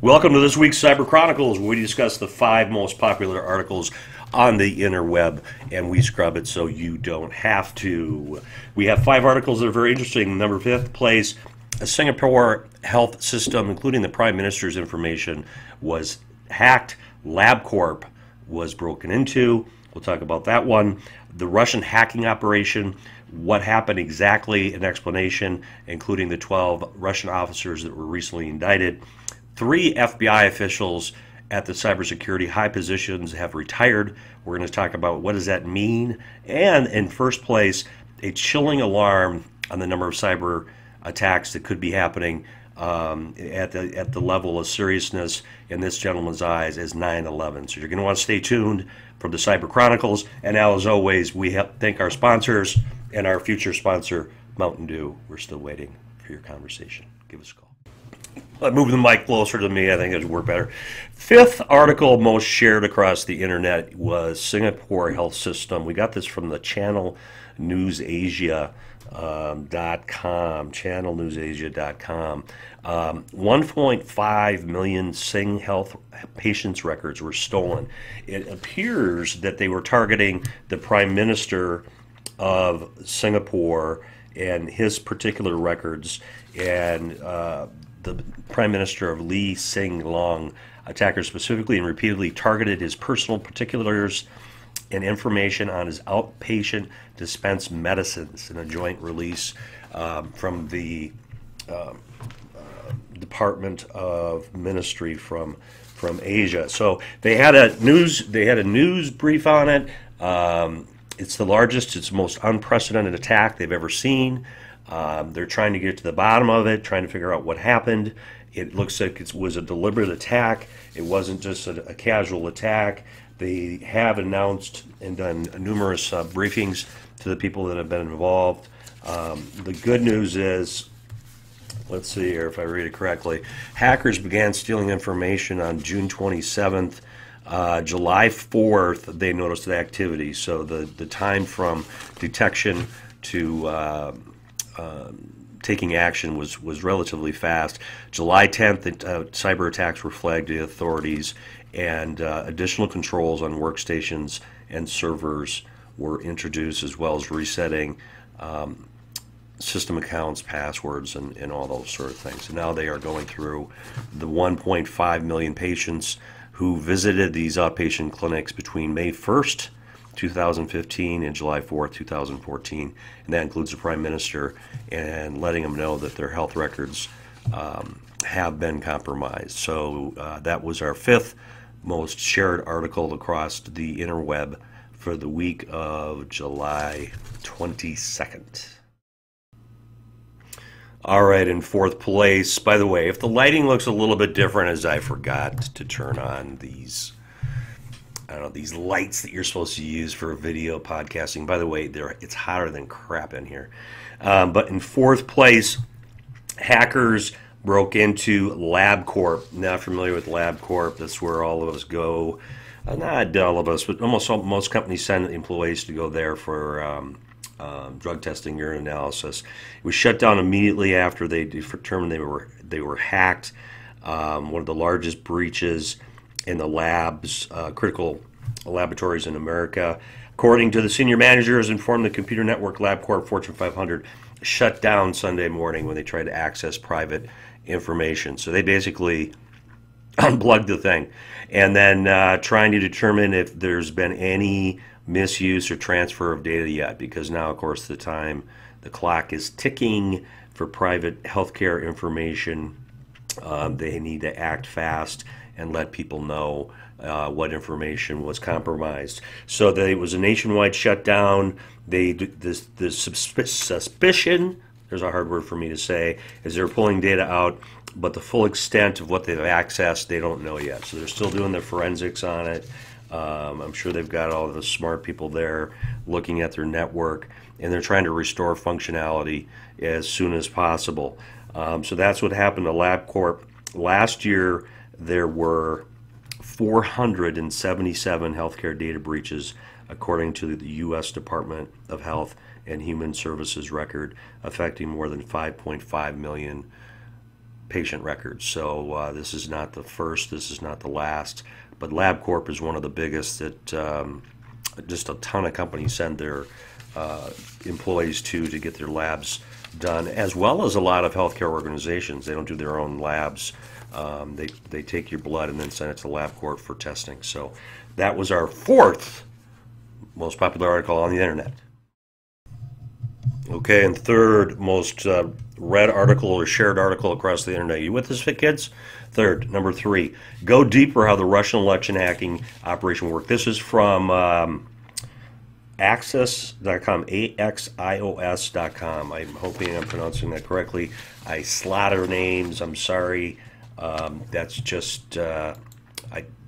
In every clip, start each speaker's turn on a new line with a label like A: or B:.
A: Welcome to this week's Cyber Chronicles, where we discuss the 5 most popular articles on the interweb, and we scrub it so you don't have to. We have 5 articles that are very interesting. Number 5th place, a Singapore health system, including the Prime Minister's information, was hacked. LabCorp was broken into. We'll talk about that one. The Russian hacking operation, what happened exactly, an explanation, including the 12 Russian officers that were recently indicted. 3 FBI officials at the cybersecurity high positions have retired. We're going to talk about what does that mean. And in first place, a chilling alarm on the number of cyber attacks that could be happening at the level of seriousness in this gentleman's eyes as 9/11. So you're going to want to stay tuned from the Cyber Chronicles. And now, as always, we thank our sponsors and our future sponsor, Mountain Dew. We're still waiting for your conversation. Give us a call. Move the mic closer to me. I think it would work better. 5th article most shared across the internet was Signapore Health System. We got this from the channelnewsasia.com. Channelnewsasia.com. 1.5 million Sing Health patients' records were stolen. It appears that they were targeting the Prime Minister of Singapore and his particular records, and the Prime Minister of Lee Hsien Loong. Attackers specifically and repeatedly targeted his personal particulars and information on his outpatient dispensed medicines in a joint release from the Department of Ministry from Asia. So they had a news brief on it. It's the largest, it's the most unprecedented attack they've ever seen. They're trying to get to the bottom of it, trying to figure out what happened. It looks like it was a deliberate attack. It wasn't just a casual attack. They have announced and done numerous briefings to the people that have been involved. The good news is, let's see here if I read it correctly, hackers began stealing information on June 27th. July 4th, they noticed the activity. So the time from detection to taking action was relatively fast. July 10th, cyber attacks were flagged to the authorities, and additional controls on workstations and servers were introduced, as well as resetting system accounts, passwords, and all those sort of things. And now they are going through the 1.5 million patients who visited these outpatient clinics between May 1st, 2015 and July 4th, 2014, and that includes the Prime Minister, and letting them know that their health records have been compromised. So that was our 5th most shared article across the interweb for the week of July 22nd. All right, in 4th place, by the way, if the lighting looks a little bit different, as I forgot to turn on these, I don't know, these lights that you're supposed to use for video podcasting. By the way, it's hotter than crap in here. But in 4th place, hackers broke into LabCorp. Not familiar with LabCorp. That's where all of us go. Not all of us, but most companies send employees to go there for drug testing, urine analysis. It was shut down immediately after they determined they were hacked. One of the largest breaches in the labs, critical laboratories in America. According to the senior managers, informed the computer network LabCorp Fortune 500 shut down Sunday morning when they tried to access private information. So they basically unplugged the thing, and then trying to determine if there's been any misuse or transfer of data yet, because now, of course, the clock is ticking for private healthcare information. They need to act fast and let people know what information was compromised. So it was a nationwide shutdown. The suspicion, there's a hard word for me to say, is they're pulling data out, but the full extent of what they've accessed, they don't know yet. So they're still doing their forensics on it. I'm sure they've got all the smart people there looking at their network, and they're trying to restore functionality as soon as possible. So that's what happened to LabCorp. Last year, there were 477 healthcare data breaches, according to the U.S. Department of Health and Human Services record, affecting more than 5.5 million patient records. So this is not the first, this is not the last, but LabCorp is one of the biggest that just a ton of companies send their employees to get their labs done, as well as a lot of healthcare organizations. They don't do their own labs. They take your blood and then send it to LabCorp for testing. So that was our fourth most popular article on the internet. Okay, and third most read article or shared article across the internet. You with us, Fit Kids? Third, number 3, go deeper how the Russian election hacking operation worked. This is from Access.com, AXIOS.com. I'm hoping I'm pronouncing that correctly. I slaughter names. I'm sorry. That's just, I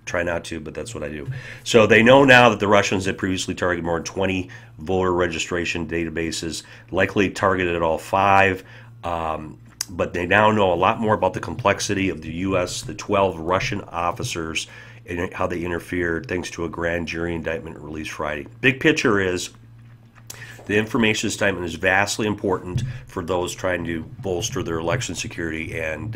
A: try not to, but that's what I do. So they know now that the Russians had previously targeted more than 20 voter registration databases, likely targeted all 5. But they now know a lot more about the complexity of the U.S., the 12 Russian officers, and how they interfered, thanks to a grand jury indictment released Friday. Big picture is the information statement is vastly important for those trying to bolster their election security. And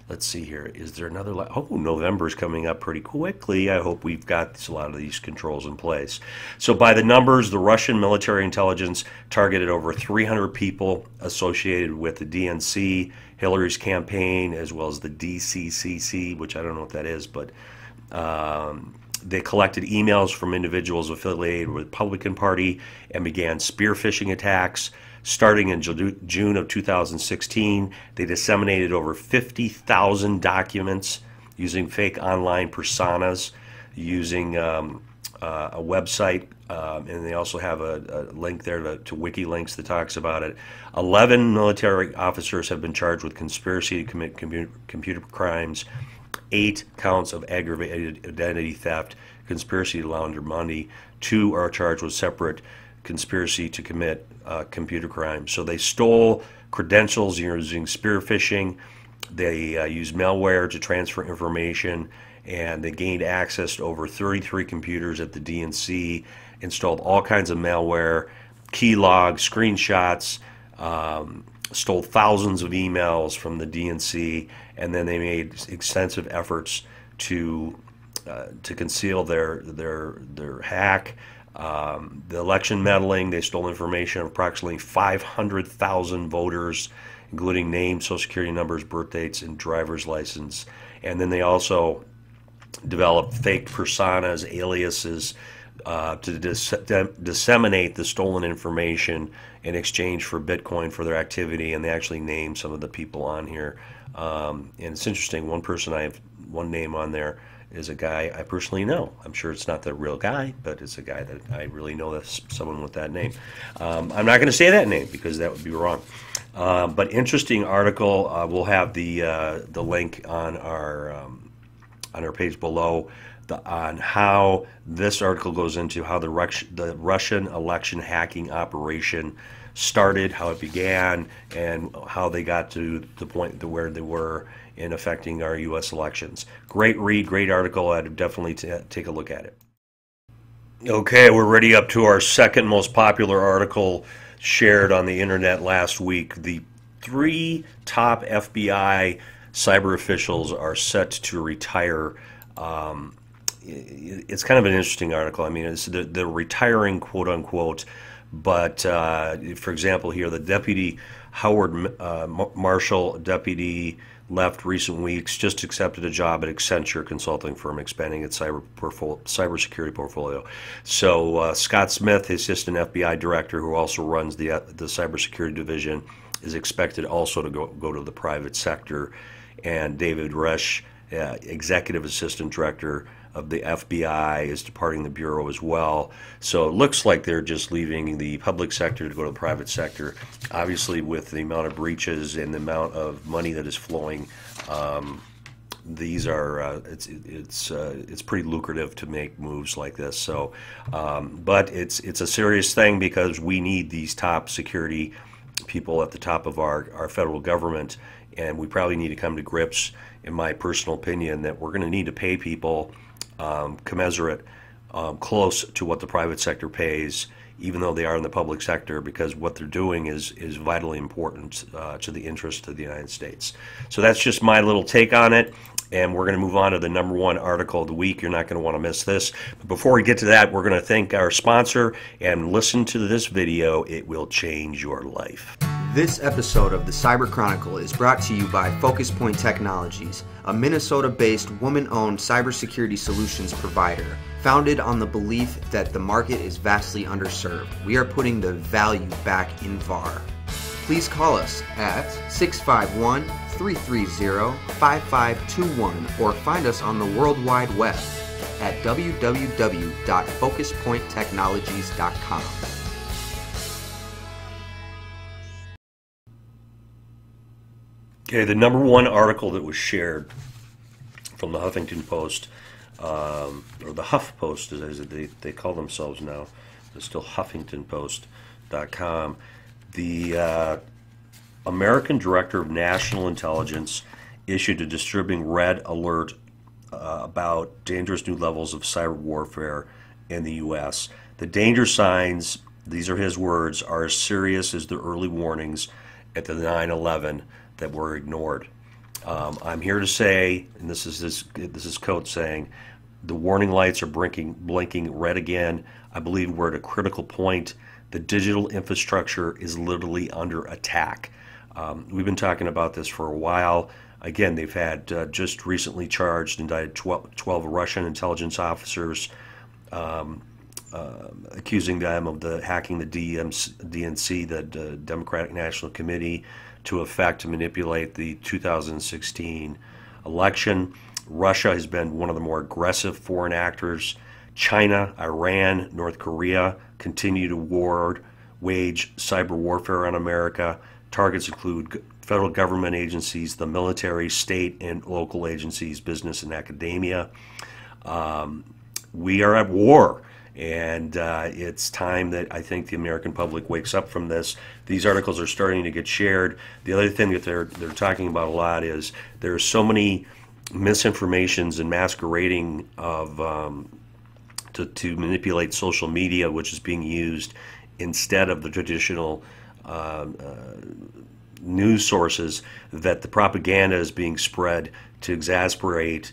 A: let's see here. Is there another? Oh, November's coming up pretty quickly. I hope we've got a lot of these controls in place. So by the numbers, the Russian military intelligence targeted over 300 people associated with the DNC, Hillary's campaign, as well as the DCCC, which I don't know what that is, but they collected emails from individuals affiliated with the Republican Party and began spear phishing attacks. Starting in June of 2016, they disseminated over 50,000 documents using fake online personas, using a website, and they also have a link there to WikiLinks that talks about it. 11 military officers have been charged with conspiracy to commit computer crimes, 8 counts of aggravated identity theft, conspiracy to launder money. 2 are charged with separate conspiracy to commit computer crimes. So they stole credentials using spear phishing. They used malware to transfer information, and they gained access to over 33 computers at the DNC, installed all kinds of malware, key logs, screenshots, stole thousands of emails from the DNC, and then they made extensive efforts to conceal their hack. The election meddling, they stole information of approximately 500,000 voters, including names, social security numbers, birth dates, and driver's license. And then they also developed fake personas, aliases, to disseminate the stolen information in exchange for Bitcoin for their activity. And they actually named some of the people on here. And it's interesting, one name on there is a guy I personally know. I'm sure it's not the real guy, but it's a guy that I really know, that's someone with that name. I'm not going to say that name because that would be wrong. But interesting article. We'll have the link on our page below on how this article goes into how the Russian election hacking operation started, how it began, and how they got to the point to where they were in affecting our U.S. elections. Great read, great article. I'd definitely take a look at it. Okay, we're ready up to our second most popular article shared on the internet last week. The 3 top FBI cyber officials are set to retire. It's kind of an interesting article. I mean, it's the retiring, quote unquote, but for example here, the deputy Howard Marshall deputy left recent weeks, just accepted a job at Accenture consulting firm, expanding its cybersecurity portfolio. So Scott Smith, his assistant FBI director, who also runs the cybersecurity division, is expected also to go to the private sector. And David Resch, executive assistant director of the FBI, is departing the bureau as well. So it looks like they're just leaving the public sector to go to the private sector. Obviously, with the amount of breaches and the amount of money that is flowing, these are it's pretty lucrative to make moves like this. So, but it's a serious thing because we need these top security people at the top of our federal government, and we probably need to come to grips, in my personal opinion, that we're going to need to pay people commensurate, close to what the private sector pays, even though they are in the public sector, because what they're doing is vitally important to the interest of the United States. So that's just my little take on it. And we're going to move on to the number one article of the week. You're not going to want to miss this. But before we get to that, we're going to thank our sponsor and listen to this video. It will change your life.
B: This episode of the Cyber Chronicle is brought to you by Focus Point Technologies, a Minnesota-based woman-owned cybersecurity solutions provider. Founded on the belief that the market is vastly underserved, we are putting the value back in VAR. Please call us at 651-330-5521 or find us on the World Wide Web at www.focuspointtechnologies.com.
A: Okay, the number one article that was shared from the Huffington Post, or the Huff Post, as they call themselves now, it's still HuffingtonPost.com. The American Director of National Intelligence issued a disturbing red alert about dangerous new levels of cyber warfare in the U.S. The danger signs, these are his words, are as serious as the early warnings at the 9/11 that were ignored. I'm here to say, and this is Coates saying, the warning lights are blinking red again. I believe we're at a critical point. The digital infrastructure is literally under attack. We've been talking about this for a while. Again, they've had just recently charged, indicted 12 Russian intelligence officers, accusing them of hacking the DNC, the Democratic National Committee, to effect to manipulate the 2016 election. Russia has been one of the more aggressive foreign actors. China, Iran, North Korea continue to wage cyber warfare on America. Targets include federal government agencies, the military, state and local agencies, business and academia. We are at war, and it's time that I think the American public wakes up from this. These articles are starting to get shared. The other thing that they're talking about a lot is there are so many misinformations and masquerading of to manipulate social media, which is being used instead of the traditional news sources, that the propaganda is being spread to exasperate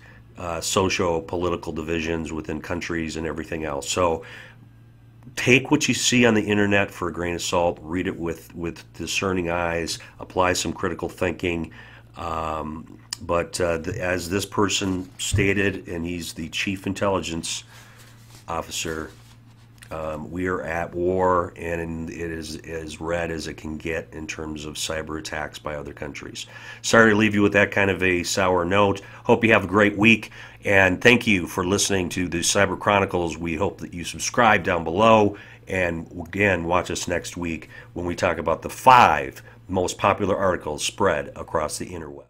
A: socio-political divisions within countries and everything else. So take what you see on the internet for a grain of salt, read it with discerning eyes, apply some critical thinking. But as this person stated, and he's the chief intelligence officer, we are at war, and it is as red as it can get in terms of cyber attacks by other countries. Sorry to leave you with that kind of a sour note. Hope you have a great week, and thank you for listening to the Cyber Chronicles. We hope that you subscribe down below, and again, watch us next week when we talk about the 5 most popular articles spread across the interweb.